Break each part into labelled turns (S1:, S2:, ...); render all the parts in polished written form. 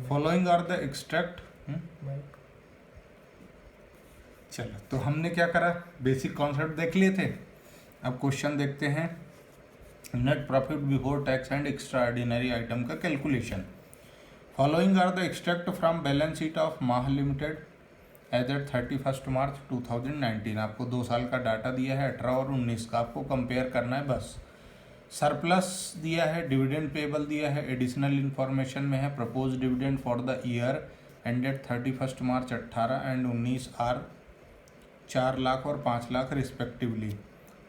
S1: Following are the extract. चलो, तो हमने क्या करा, बेसिक कॉन्सेप्ट देख लिए थे। अब क्वेश्चन देखते हैं। Net profit before tax and extra ordinary item का calculation. Following are the extract from balance sheet of माह लिमिटेड एज एट 31 मार्च 2019। आपको 2 साल का डाटा दिया है, 18 और 19 का, आपको कंपेयर करना है बस। सरप्लस दिया है, डिविडेंड पेबल दिया है, एडिशनल इन्फॉर्मेशन में है propose dividend for the year ended 31 March 18 and 19 are 4 lakh और 5 lakh respectively.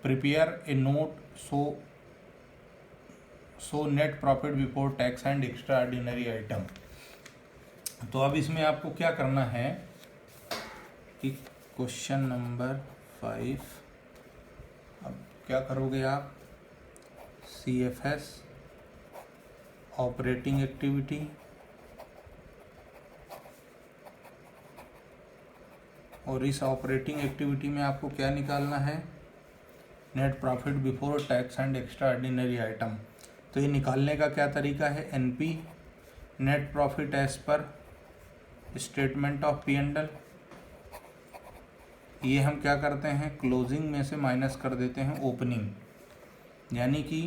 S1: Prepare a note so net profit before tax and extra ordinary item. तो अब इसमें आपको क्या करना है कि क्वेश्चन नंबर 5, अब क्या करोगे आप, CFS ऑपरेटिंग एक्टिविटी और इस ऑपरेटिंग एक्टिविटी में आपको क्या निकालना है, net profit before tax and extra ordinary item. तो ये निकालने का क्या तरीका है, NP net profit as per statement of P&L। ये हम क्या करते हैं, क्लोजिंग में से माइनस कर देते हैं ओपनिंग, यानी कि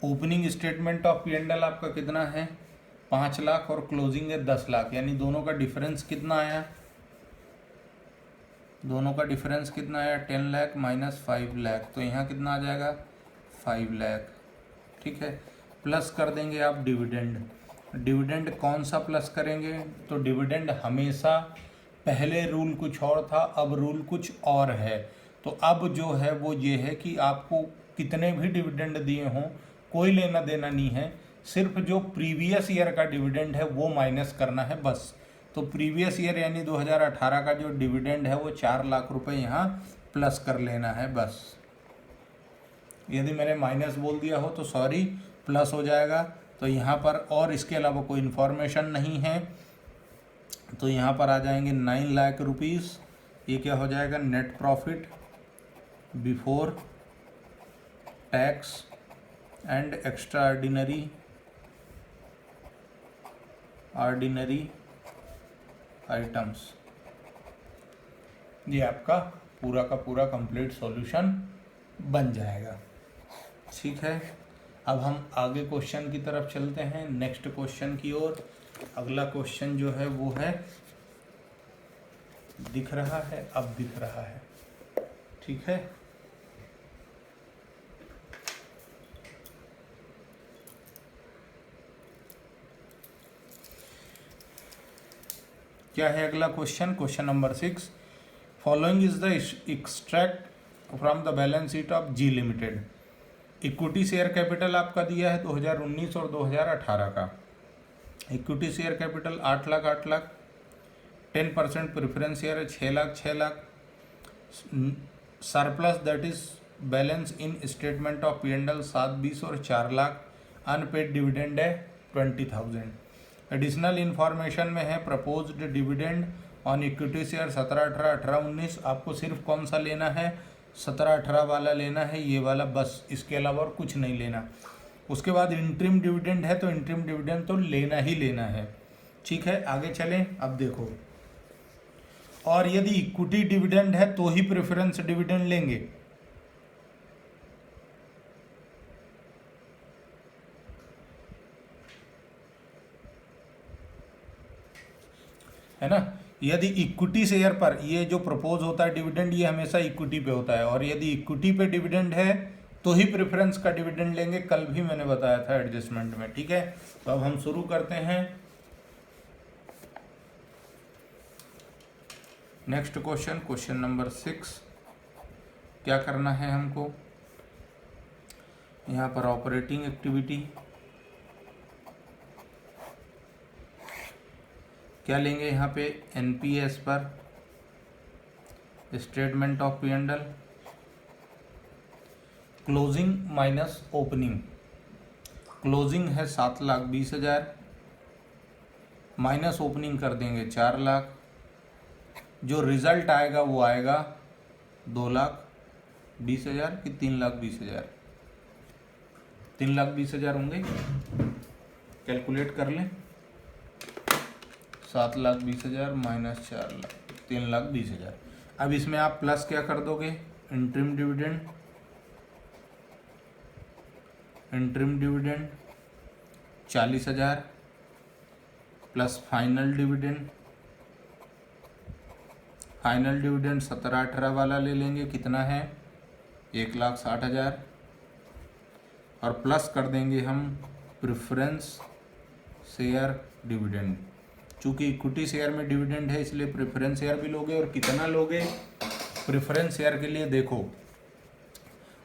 S1: ओपनिंग स्टेटमेंट ऑफ P&L आपका कितना है 5 लाख और क्लोजिंग है 10 लाख, यानी दोनों का डिफरेंस कितना आया, दोनों का डिफरेंस कितना आया 10 लाख माइनस 5 लाख, तो यहाँ कितना आ जाएगा 5 लाख। ठीक है, प्लस कर देंगे आप डिविडेंड। डिविडेंड कौन सा प्लस करेंगे, तो डिविडेंड हमेशा पहले रूल कुछ और था, अब रूल कुछ और है। तो अब जो है वो ये है कि आपको कितने भी डिविडेंड दिए हों कोई लेना देना नहीं है, सिर्फ जो प्रीवियस ईयर का डिविडेंड है वो माइनस करना है बस। तो प्रीवियस ईयर यानी 2018 का जो डिविडेंड है वो 4 लाख रुपए यहाँ प्लस कर लेना है बस। यदि मैंने माइनस बोल दिया हो तो सॉरी, प्लस हो जाएगा। तो यहाँ पर और इसके अलावा कोई इन्फॉर्मेशन नहीं है, तो यहाँ पर आ जाएंगे 9 लाख रुपीज़। ये क्या हो जाएगा, net profit before tax and extra ordinary items. ये आपका पूरा का पूरा कंप्लीट सॉल्यूशन बन जाएगा। ठीक है, अब हम आगे क्वेश्चन की तरफ चलते हैं, नेक्स्ट क्वेश्चन की ओर। अगला क्वेश्चन जो है वो है, दिख रहा है, अब दिख रहा है, ठीक है। क्या है अगला question, question number 6। Following is the extract from the balance sheet of G limited. Equity share capital आपका दिया है 2019 और 2018 का। Equity share capital 8 lakh, 10% preference share है 6 lakh. Surplus that is balance in statement of P&L 7, 20 और 4 लाख। अनपेड डिविडेंड है 20,000। Additional information में है proposed dividend on equity share 17, 18, 18, 19। आपको सिर्फ कौन सा लेना है, 17, 18 वाला लेना है, ये वाला बस, इसके अलावा और कुछ नहीं लेना। उसके बाद इंटरिम डिविडेंड है तो इंटरिम डिविडेंड तो लेना ही लेना है। ठीक है, आगे चलें। अब देखो, और यदि इक्विटी डिविडेंड है तो ही प्रेफरेंस डिविडेंड लेंगे। है ना, यदि इक्विटी शेयर पर ये जो प्रपोज होता है डिविडेंड, ये हमेशा इक्विटी पे होता है, और यदि इक्विटी पे डिविडेंड है तो ही प्रेफरेंस का डिविडेंड लेंगे। कल भी मैंने बताया था एडजस्टमेंट में। ठीक है, तो अब हम शुरू करते हैं नेक्स्ट क्वेश्चन, क्वेश्चन नंबर 6। क्या करना है हमको, यहाँ पर ऑपरेटिंग एक्टिविटी क्या लेंगे, यहाँ पे NPS पर statement of P&L, closing minus opening. Closing है 7,20,000 माइनस ओपनिंग कर देंगे 4 लाख। जो रिजल्ट आएगा वो आएगा 2,20,000 कि 3,20,000, 3,20,000 होंगे। कैलकुलेट कर लें। 7,20,000 माइनस 4,00,000, 3,20,000। अब इसमें आप प्लस क्या कर दोगे, interim dividend 40,000 plus final dividend 17-18 वाला ले लेंगे, कितना है 1,60,000, और प्लस कर देंगे हम प्रेफरेंस शेयर डिविडेंड। चूँकि इक्विटी शेयर में डिविडेंड है इसलिए प्रेफरेंस शेयर भी लोगे, और कितना लोगे प्रेफरेंस शेयर के लिए, देखो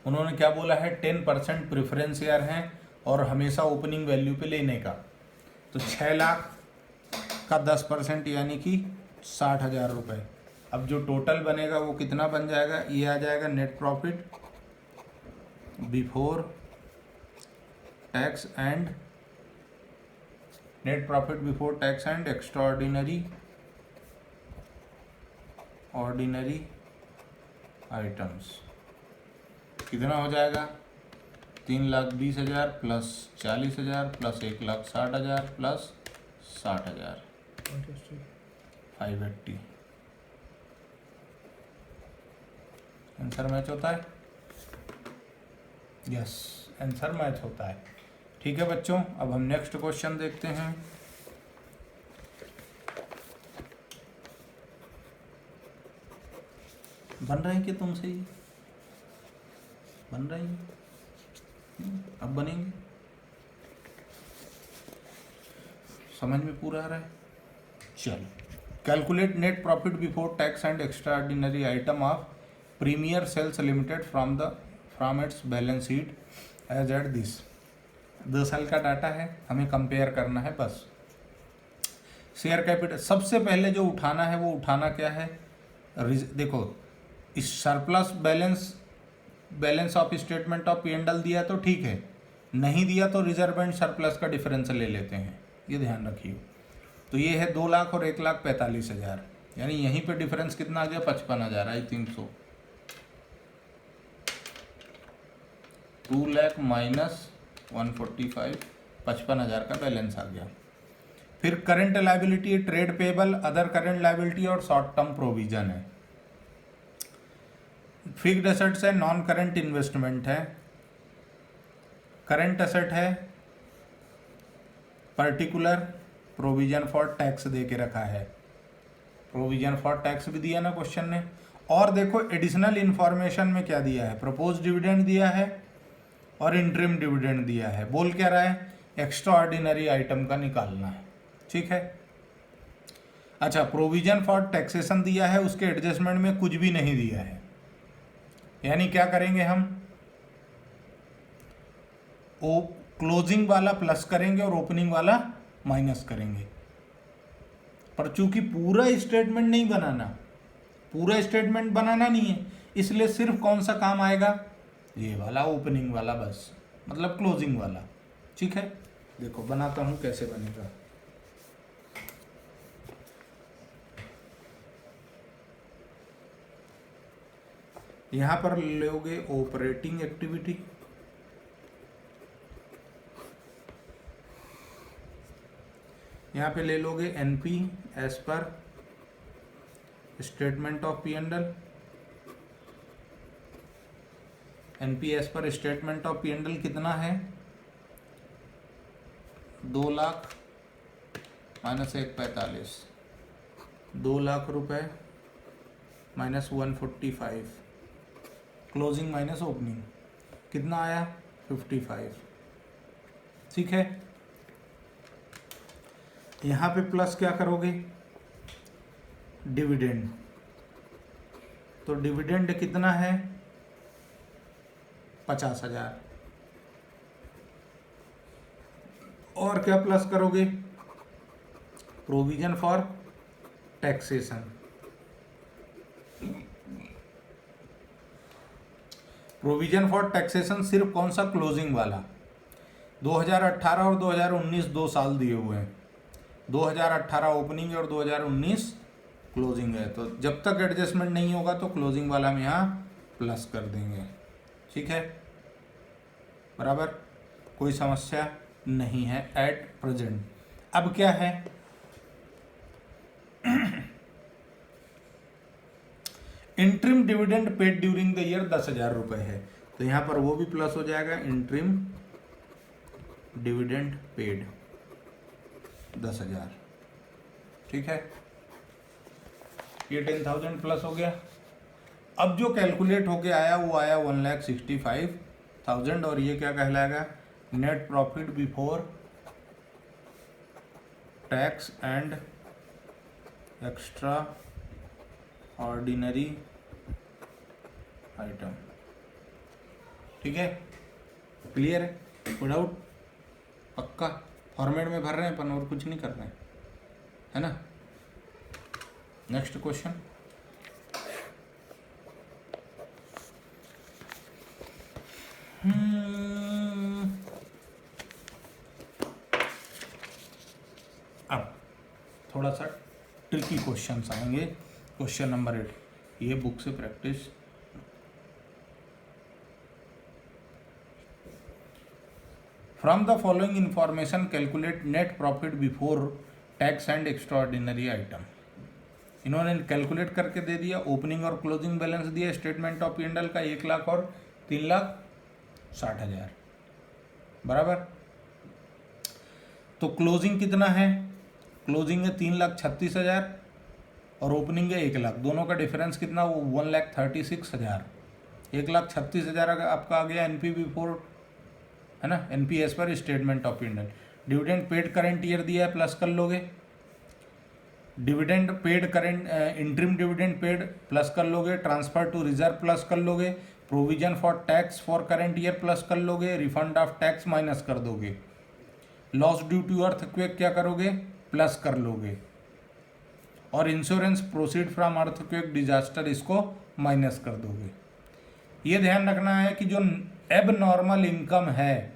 S1: उन्होंने क्या बोला है 10% प्रेफरेंस शेयर हैं और हमेशा ओपनिंग वैल्यू पे लेने का। तो 6 लाख का 10% यानी कि 60,000 रुपये। अब जो टोटल बनेगा वो कितना बन जाएगा, ये आ जाएगा net profit before tax and extraordinary items. कितना हो जाएगा 3,20,000 plus 40,000 plus 1,60,000 plus 60,000 580। Answer match होता है, यस आंसर मैच होता है। ठीक है बच्चों, अब हम नेक्स्ट क्वेश्चन देखते हैं। बन रहे हैं कि तुमसे ही बन रहे हैं, अब बनेंगे, समझ में पूरा आ रहा है। चलो, calculate net profit before tax and extraordinary item of Premier Sales Limited from its balance sheet as at this. 2 साल का डाटा है, हमें कंपेयर करना है बस। शेयर कैपिटल सबसे पहले जो उठाना है वो उठाना क्या है, देखो इस surplus balance of statement of P&L दिया तो ठीक है, नहीं दिया तो रिजर्व एंड सरप्लस का डिफरेंस ले लेते हैं, ये ध्यान रखिए। तो ये है 2 लाख और 1,45,000, यानी यहीं पे डिफरेंस कितना आ गया 55,000 I think so. 2 lakh minus 145, 55,000 का बैलेंस आ गया। फिर current liability, trade payable, other current liability और शॉर्ट टर्म प्रोविजन है। फिक्स्ड एसेट्स है, नॉन करंट इन्वेस्टमेंट है, करंट एसेट है, पर्टिकुलर प्रोविजन फॉर टैक्स दे के रखा है, प्रोविजन फॉर टैक्स भी दिया ना क्वेश्चन ने। और देखो एडिशनल इंफॉर्मेशन में क्या दिया है, प्रपोज डिविडेंड दिया है और इंटरिम डिविडेंड दिया है। बोल क्या रहा है, एक्स्ट्रा ऑर्डिनरी आइटम का निकालना है, ठीक है। अच्छा, प्रोविजन फॉर टैक्सेशन दिया है, उसके एडजस्टमेंट में कुछ भी नहीं दिया है, यानी क्या करेंगे हम, वो क्लोजिंग वाला प्लस करेंगे और ओपनिंग वाला माइनस करेंगे। पर चूंकि पूरा स्टेटमेंट नहीं बनाना नहीं है, इसलिए सिर्फ कौन सा काम आएगा, ये वाला ओपनिंग वाला बस, मतलब क्लोजिंग वाला, ठीक है। देखो बनाता हूं कैसे बनेगा। यहां पर लोगे ऑपरेटिंग एक्टिविटी, यहाँ पे ले लोगे NP as per statement of P&L, NP as per statement of P&L कितना है 2 लाख माइनस 145, 2 लाख रुपए माइनस 145, क्लोजिंग माइनस ओपनिंग कितना आया 55, ठीक है। यहाँ पे प्लस क्या करोगे, डिविडेंड, तो डिविडेंड कितना है 50,000, और क्या प्लस करोगे, provision for taxation, provision for taxation सिर्फ कौन सा, क्लोजिंग वाला। 2018 और 2019 2 साल दिए हुए हैं, 2018 ओपनिंग है और 2019 क्लोजिंग है, तो जब तक एडजस्टमेंट नहीं होगा तो क्लोजिंग वाला हम यहाँ प्लस कर देंगे, ठीक है, बराबर। कोई समस्या नहीं है एट प्रेजेंट। अब क्या है, interim dividend paid during the year 10,000 रुपए है, तो यहां पर वो भी प्लस हो जाएगा, इंट्रीम डिविडेंड पेड 10,000। ठीक है, ये 10,000 प्लस हो गया। अब जो कैलकुलेट होके आया वो आया 1,65,000, और ये क्या कहलाएगा, net profit before tax and extra ordinary item. ठीक है, क्लियर है, कोई डाउट? पक्का फॉर्मेट में भर रहे हैं अपन, और कुछ नहीं कर रहे हैं, है ना। नेक्स्ट क्वेश्चन, अब थोड़ा सा ट्रिकी क्वेश्चंस आएंगे। क्वेश्चन नंबर 8, ये बुक से practice. From the following information calculate net profit before tax and extraordinary item. इन्होंने कैलकुलेट करके दे दिया, ओपनिंग और क्लोजिंग बैलेंस दिया स्टेटमेंट ऑफ P&L का 1 लाख और 3,60,000 बराबर। तो क्लोजिंग कितना है, क्लोजिंग है 3,36,000 और ओपनिंग है 1 लाख, दोनों का डिफरेंस कितना, वो 1,36,000। 1,36,000 आपका आ गया एनपी बिफोर, है ना, NP as per statement of P&L। Dividend paid current year दिया है, प्लस कर लोगे। Dividend paid current, interim dividend paid plus कर लोगे। ट्रांसफर टू रिजर्व प्लस कर लोगे। Provision for tax for current year plus कर लोगे। रिफंड ऑफ टैक्स माइनस कर दोगे। लॉस ड्यू टू अर्थक्वेक क्या करोगे, प्लस कर लोगे। और insurance proceed from earthquake disaster, इसको माइनस कर दोगे। ये ध्यान रखना है कि जो एब नॉर्मल इनकम है,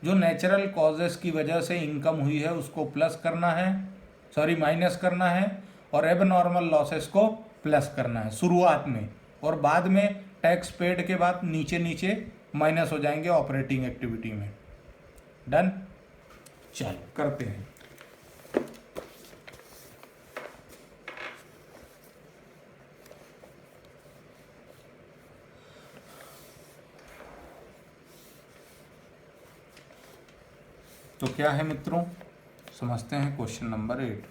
S1: जो नेचुरल कॉजेस की वजह से इनकम हुई है, उसको प्लस करना है, सॉरी माइनस करना है, और एब नॉर्मल लॉसेस को प्लस करना है शुरुआत में, और बाद में टैक्स पेड के बाद नीचे नीचे माइनस हो जाएंगे ऑपरेटिंग एक्टिविटी में। डन, चलो करते हैं। तो क्या है मित्रों, समझते हैं question number 8।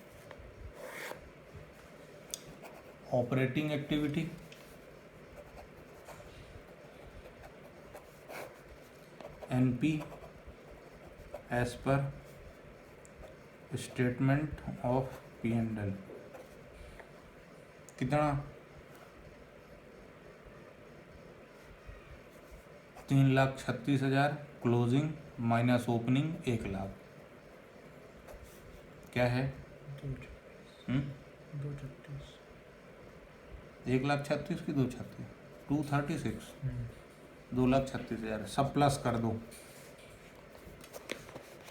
S1: Operating activity, NP as per statement of P&L कितना, 3,36,000 क्लोजिंग माइनस ओपनिंग 1 लाख, क्या है 1,36,000 की 2,36,000, 236, 2,36,000 सब प्लस कर दो।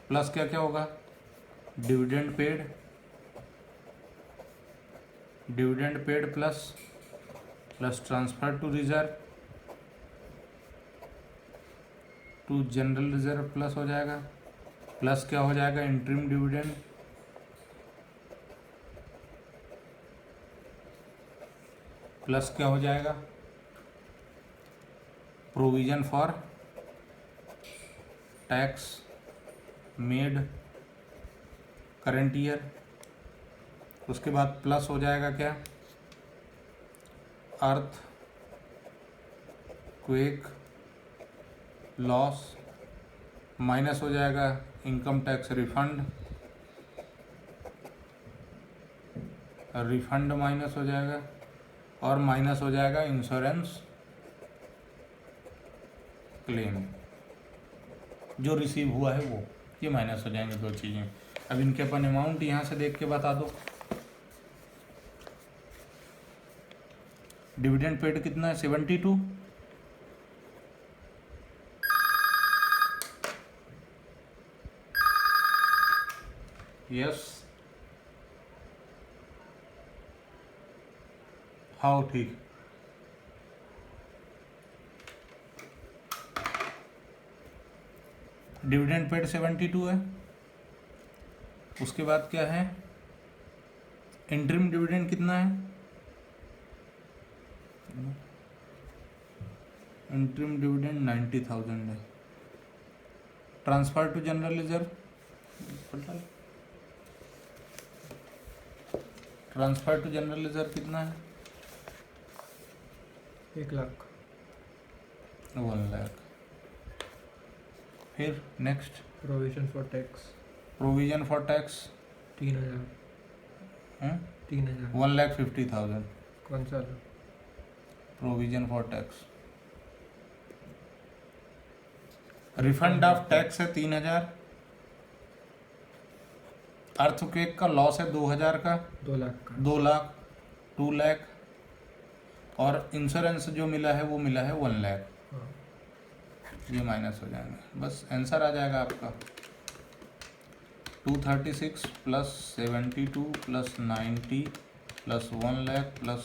S1: प्लस क्या क्या होगा, dividend paid plus transfer to reserve to general reserve plus हो जाएगा। प्लस क्या हो जाएगा, इंट्रीम डिविडेंड प्लस क्या हो जाएगा, provision for tax made current year. उसके बाद प्लस हो जाएगा क्या, अर्थ क्वेक लॉस, माइनस हो जाएगा इनकम टैक्स रिफंड माइनस हो जाएगा, और माइनस हो जाएगा इंश्योरेंस क्लेम जो रिसीव हुआ है वो, ये माइनस हो जाएंगे दो चीज़ें। अब इनके अपन अमाउंट यहाँ से देख के बता दो। डिविडेंड पेड कितना है, 72। यस, हाँ ठीक। डिविडेंड पेड 72 है। उसके बाद क्या है, इंटरिम डिविडेंड कितना है, इंटरिम डिविडेंड 90,000 है। Transfer to general reserve, transfer to general reserve कितना है,
S2: 1 लाख।
S1: 1 लाख। फिर next,
S2: provision for tax,
S1: provision for tax
S2: 3,000। 3,000।
S1: 1,50,000
S2: कौन सा?
S1: Provision for tax. Refund of tax है 3,000। अर्थक्वेक का लॉस है 2,000 का,
S2: 2 लाख का।
S1: 2 लाख, 2 लाख। और इंश्योरेंस जो मिला है वो मिला है 1 लाख।
S2: हाँ।
S1: ये माइनस हो जाएंगे, बस आंसर आ जाएगा आपका 236 plus 72 plus 90 plus 1 lakh plus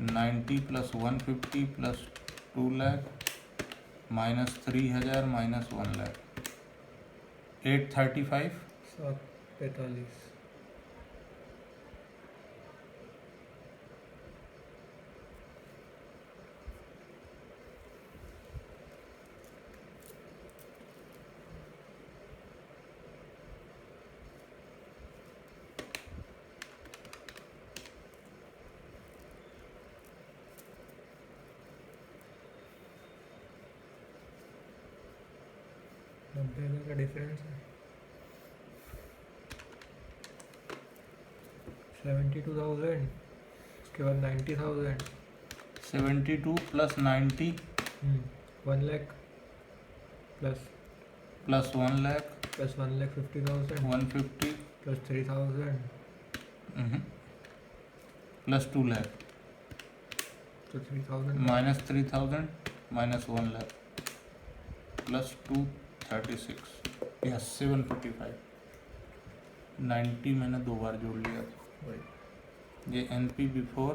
S1: 90 plus 150 plus 2 lakh minus 3,000 minus 1 lakh 835।
S2: 745। का डिफरेंस है 72,000। उसके बाद 90,000।
S1: 72 plus 90
S2: 1 lakh plus
S1: plus 1 lakh
S2: plus 1,50,000
S1: 150
S2: plus 3,000
S1: plus 2 lakh
S2: तो 3,000
S1: minus 3,000 minus 1 lakh plus 236 yes 745। 90 मैंने 2 बार जोड़ लिया। ये NP before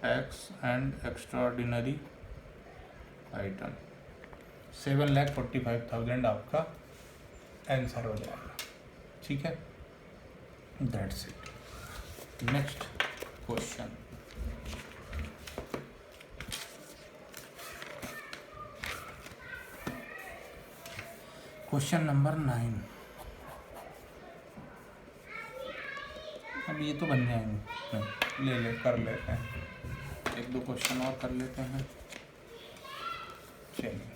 S1: tax and extraordinary item 7,45,000 आपका आंसर हो जाएगा। ठीक है, that's it. Next question, question number 9। अब ये तो बन जाएंगे, ले कर लेते हैं, 1-2 क्वेश्चन और कर लेते हैं। चलिए,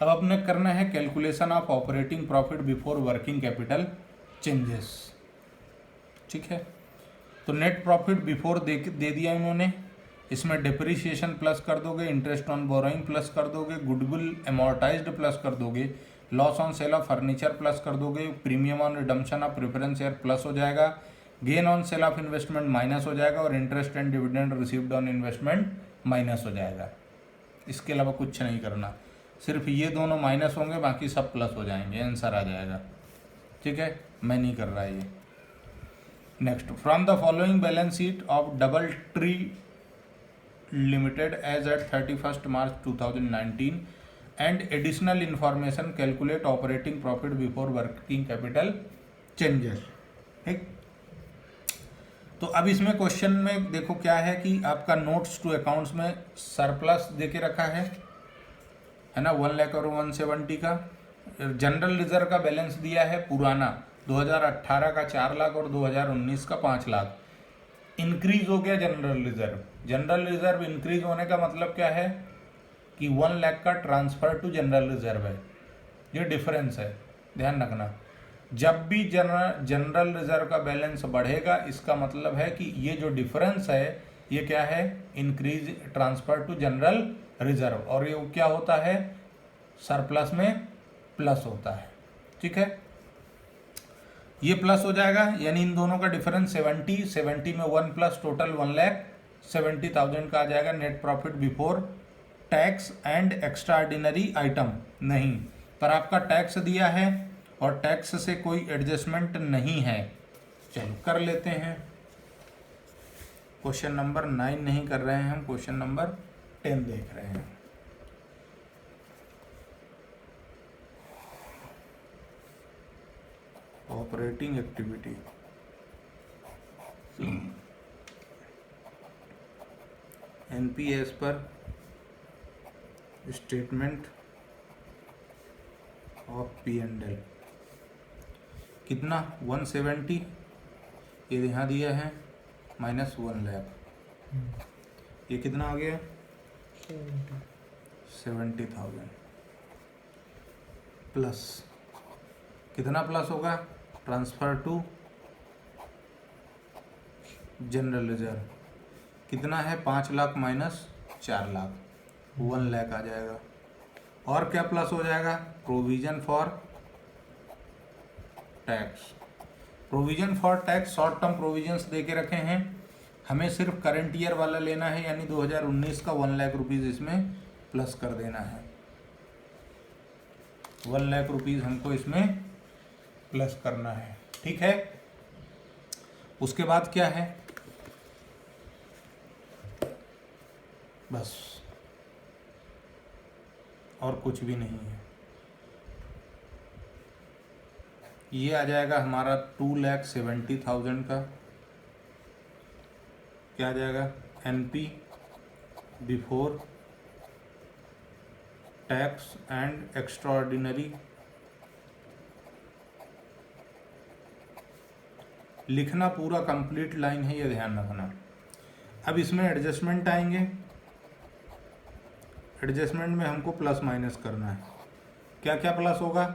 S1: अब अपने करना है calculation of operating profit before working capital changes. ठीक है, तो नेट प्रॉफिट बिफोर दे दिया इन्होंने, इसमें डिप्रिसिएशन प्लस कर दोगे, इंटरेस्ट ऑन बोरोइंग प्लस कर दोगे, गुडविल एमोर्टाइज्ड प्लस कर दोगे, loss on sale of furniture plus कर दोगे, premium on redemption of preference share plus हो जाएगा, gain on sale of investment minus हो जाएगा और interest and dividend received on investment minus हो जाएगा। इसके अलावा कुछ नहीं करना, सिर्फ ये दोनों माइनस होंगे, बाकी सब प्लस हो जाएंगे, आंसर आ जाएगा। ठीक है, मैं नहीं कर रहा ये। Next, from the following balance sheet of Double Tree Limited as at 31 March 2019 and additional information calculate operating profit before working capital changes. ठीक, तो अब इसमें क्वेश्चन में देखो क्या है कि आपका नोट्स टू अकाउंट्स में सरप्लस देके रखा है ना, 1 लाख और 170 का। जनरल रिजर्व का बैलेंस दिया है पुराना 2018 का 4 लाख और 2019 का 5 लाख। इंक्रीज हो गया general reserve. General reserve increase होने का मतलब क्या है कि 1 लाख का ट्रांसफर टू जनरल रिजर्व है, ये डिफरेंस है, ध्यान रखना। जब भी जनरल रिजर्व का बैलेंस बढ़ेगा, इसका मतलब है कि ये जो डिफरेंस है ये क्या है, increase transfer to general reserve, और ये क्या होता है, सरप्लस में प्लस होता है। ठीक है, ये प्लस हो जाएगा, यानी इन दोनों का डिफरेंस 70 में 1 प्लस टोटल 1,70,000 का आ जाएगा net profit before tax and extraordinary item. नहीं, पर आपका टैक्स दिया है और टैक्स से कोई एडजस्टमेंट नहीं है। चलो कर लेते हैं, क्वेश्चन नंबर 9 नहीं कर रहे हैं हम, क्वेश्चन नंबर 10 देख रहे हैं। ऑपरेटिंग एक्टिविटी, एनपीएस पर statement of P and L कितना 170, ये यहाँ दिया है माइनस 1 लाख, ये कितना आ गया 70,000 प्लस कितना प्लस होगा ट्रांसफर टू जनरल रिजर्व कितना है 5 लाख माइनस 4 लाख 1 लाख आ जाएगा। और क्या प्लस हो जाएगा provision for tax, provision for tax short term provisions दे के रखे हैं, हमें सिर्फ करंट ईयर वाला लेना है यानी 2019 का 1 लाख रुपीज़ इसमें प्लस कर देना है। 1 लाख रुपीज़ हमको इसमें प्लस करना है, ठीक है। उसके बाद क्या है बस और कुछ भी नहीं है। ये आ जाएगा हमारा 2,70,000 का, क्या आ जाएगा NP before tax and extraordinary. लिखना पूरा कंप्लीट लाइन है, ये ध्यान रखना। अब इसमें एडजस्टमेंट आएंगे, एडजस्टमेंट में हमको प्लस माइनस करना है। क्या क्या प्लस होगा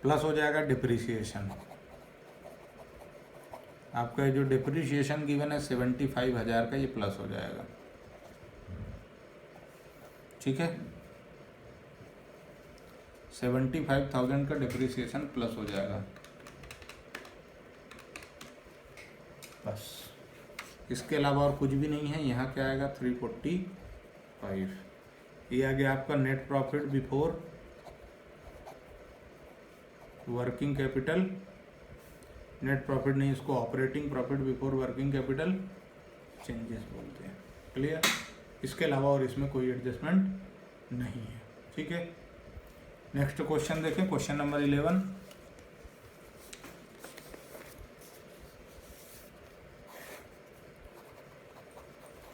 S1: प्लस हो जाएगा डिप्रिसिएशन, आपका जो डिप्रिसिएशन गिवन है 75,000 का, ये प्लस हो जाएगा, ठीक है। 75,000 का डिप्रिसिएशन प्लस हो जाएगा बस, इसके अलावा और कुछ भी नहीं है। यहाँ क्या आएगा 345, ये आ गया आपका net profit before working capital, net profit नहीं इसको operating profit before working capital changes बोलते हैं, क्लियर। इसके अलावा और इसमें कोई एडजस्टमेंट नहीं है, ठीक है। नेक्स्ट क्वेश्चन देखें, क्वेश्चन नंबर 11।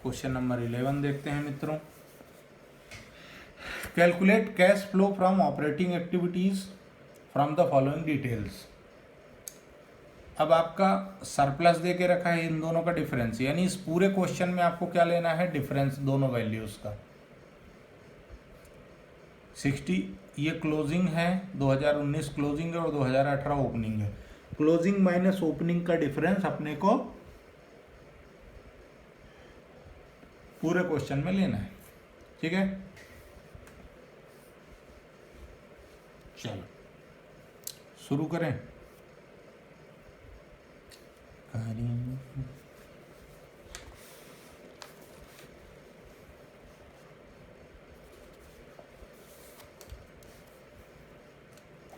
S1: क्वेश्चन नंबर 11 देखते हैं मित्रों। Calculate cash flow from operating activities from the following details. अब आपका सरप्लस दे के रखा है, इन दोनों का डिफरेंस, यानी इस पूरे क्वेश्चन में आपको क्या लेना है डिफरेंस दोनों वैल्यूज का। 60 ये क्लोजिंग है, 2019 क्लोजिंग है और 2018 ओपनिंग है। क्लोजिंग माइनस ओपनिंग का डिफरेंस अपने को पूरे क्वेश्चन में लेना है, ठीक है। चलो शुरू करें।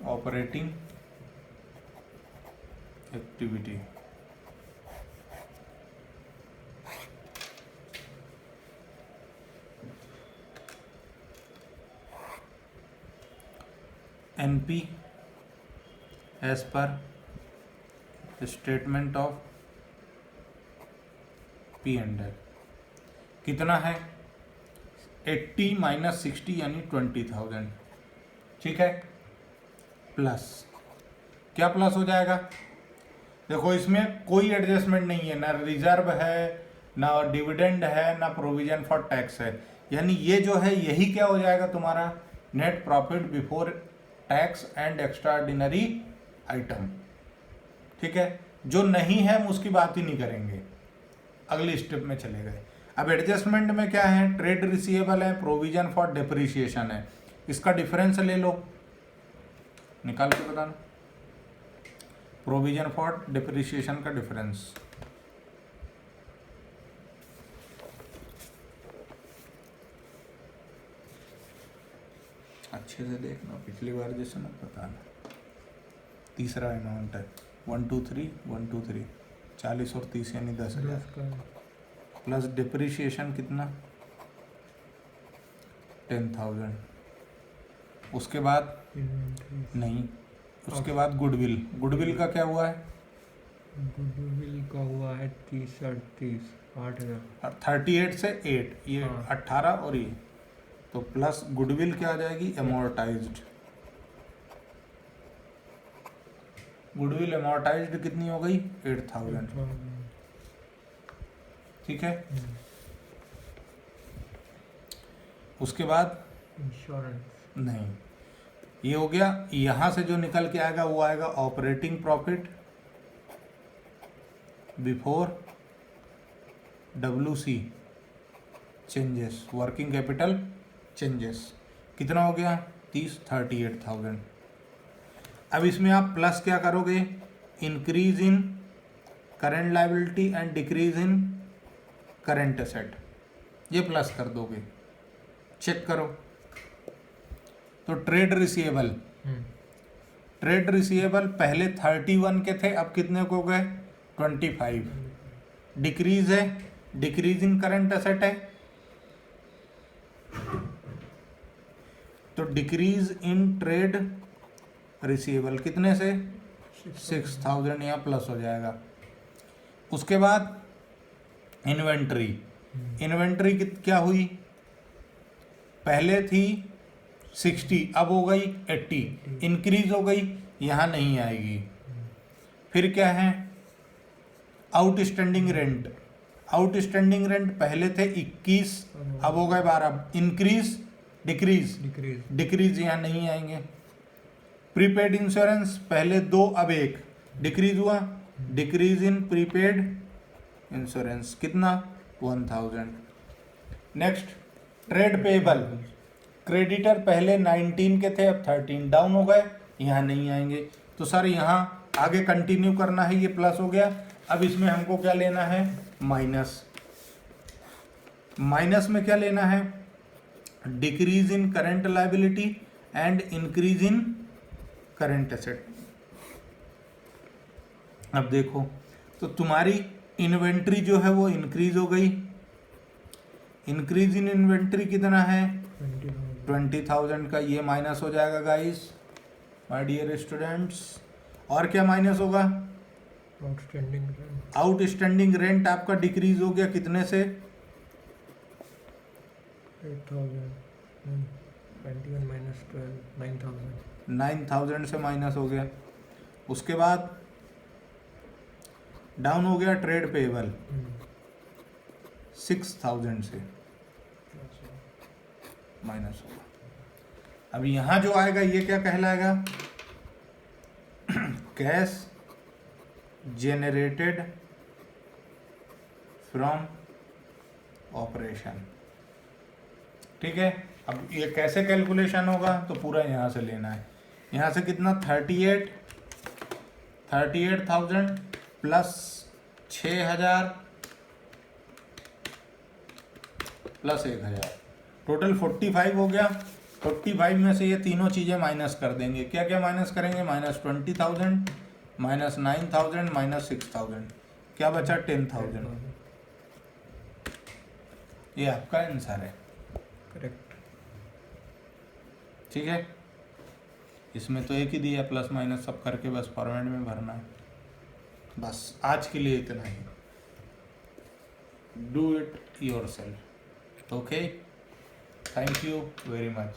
S1: Operating activity, NP as per statement of P and L कितना है 80 माइनस 60 यानी 20,000, ठीक है। प्लस क्या प्लस हो जाएगा, देखो इसमें कोई एडजस्टमेंट नहीं है, ना रिजर्व है, ना डिविडेंड है, ना प्रोविजन फॉर टैक्स है, यानी ये जो है यही क्या हो जाएगा तुम्हारा net profit before tax and extraordinary item, ठीक है। जो नहीं है हम उसकी बात ही नहीं करेंगे, अगली स्टेप में चले गए। अब एडजस्टमेंट में क्या है ट्रेड रिसीवेबल है, प्रोविजन फॉर डिप्रिसिएशन है, इसका डिफरेंस ले लो, निकाल के बताना प्रोविजन फॉर डिप्रिसिएशन का डिफरेंस। अच्छे से देखना, पिछली बार जैसे ना बताना। तीसरा अमाउंट है 123 40 और 30 यानी 10,000 प्लस डिप्रिशिएशन कितना 10,000। उसके बाद नहीं, उसके बाद गुडविल का क्या हुआ है?
S2: गुडविल का हुआ है 30 8,000
S1: 38 से 8 ये
S2: हाँ।
S1: 18 और ये तो प्लस गुडविल क्या आ जाएगी अमोर्टाइज्ड। गुडविल अमोर्टाइज्ड कितनी हो गई 8,000। ठीक है, उसके बाद
S2: इंश्योरेंस
S1: नहीं, ये हो गया। यहां से जो निकल के आएगा वो आएगा operating profit before WC changes, working capital changes. कितना हो गया 38,000। अब इसमें आप प्लस क्या करोगे, increase in current liability and decrease in current asset, ये प्लस कर दोगे। चेक करो तो ट्रेड रिसीवेबल पहले 31 के थे, अब कितने को गए 25। डिक्रीज है, डिक्रीज इन करंट एसेट है तो डिक्रीज इन ट्रेड रिसीवेबल कितने से 6,000, यहाँ प्लस हो जाएगा। उसके बाद इन्वेंट्री क्या हुई, पहले थी 60 अब हो गई 80, इंक्रीज हो गई, यहाँ नहीं आएगी। फिर क्या है आउटस्टैंडिंग रेंट पहले थे 21 अब हो गए 12, इंक्रीज डिक्रीज यहाँ नहीं आएंगे। प्रीपेड इंश्योरेंस पहले 2 अब 1, डिक्रीज हुआ, डिक्रीज इन प्रीपेड इंश्योरेंस कितना 1,000। नेक्स्ट ट्रेड पेबल, क्रेडिटर पहले 19 के थे अब 13 डाउन हो गए, यहाँ नहीं आएंगे। तो सर यहाँ आगे कंटिन्यू करना है, ये प्लस हो गया। अब इसमें हमको क्या लेना है माइनस में क्या लेना है, decrease in current liability and increase in current asset. अब देखो तो तुम्हारी इन्वेंट्री जो है वो इंक्रीज हो गई, इंक्रीज इन इन्वेंट्री कितना है 20,000 का, ये माइनस हो जाएगा गाइस माय डियर स्टूडेंट्स। और क्या माइनस होगा, आउटस्टैंडिंग रेंट आपका डिक्रीज हो गया कितने से 9,000 से माइनस हो गया। उसके बाद डाउन हो गया ट्रेड पेबल 6,000 से माइनस होगा। अब यहां जो आएगा ये क्या कहलाएगा, कैश जेनरेटेड फ्रॉम ऑपरेशन। ठीक है, अब ये कैसे कैलकुलेशन होगा, तो पूरा यहाँ से लेना है। यहाँ से कितना 38,000 प्लस 6,000 प्लस 1,000 टोटल 45 हो गया। 45 में से ये तीनों चीज़ें माइनस कर देंगे। क्या क्या माइनस करेंगे, -20,000 -9,000 -6,000, क्या बचा 10,000। ये आपका आंसर है,
S2: करेक्ट।
S1: ठीक है, इसमें तो एक ही दिया प्लस माइनस सब करके बस फॉर्मेट में भरना है। बस आज के लिए इतना ही, do it yourself. Okay, thank you very much.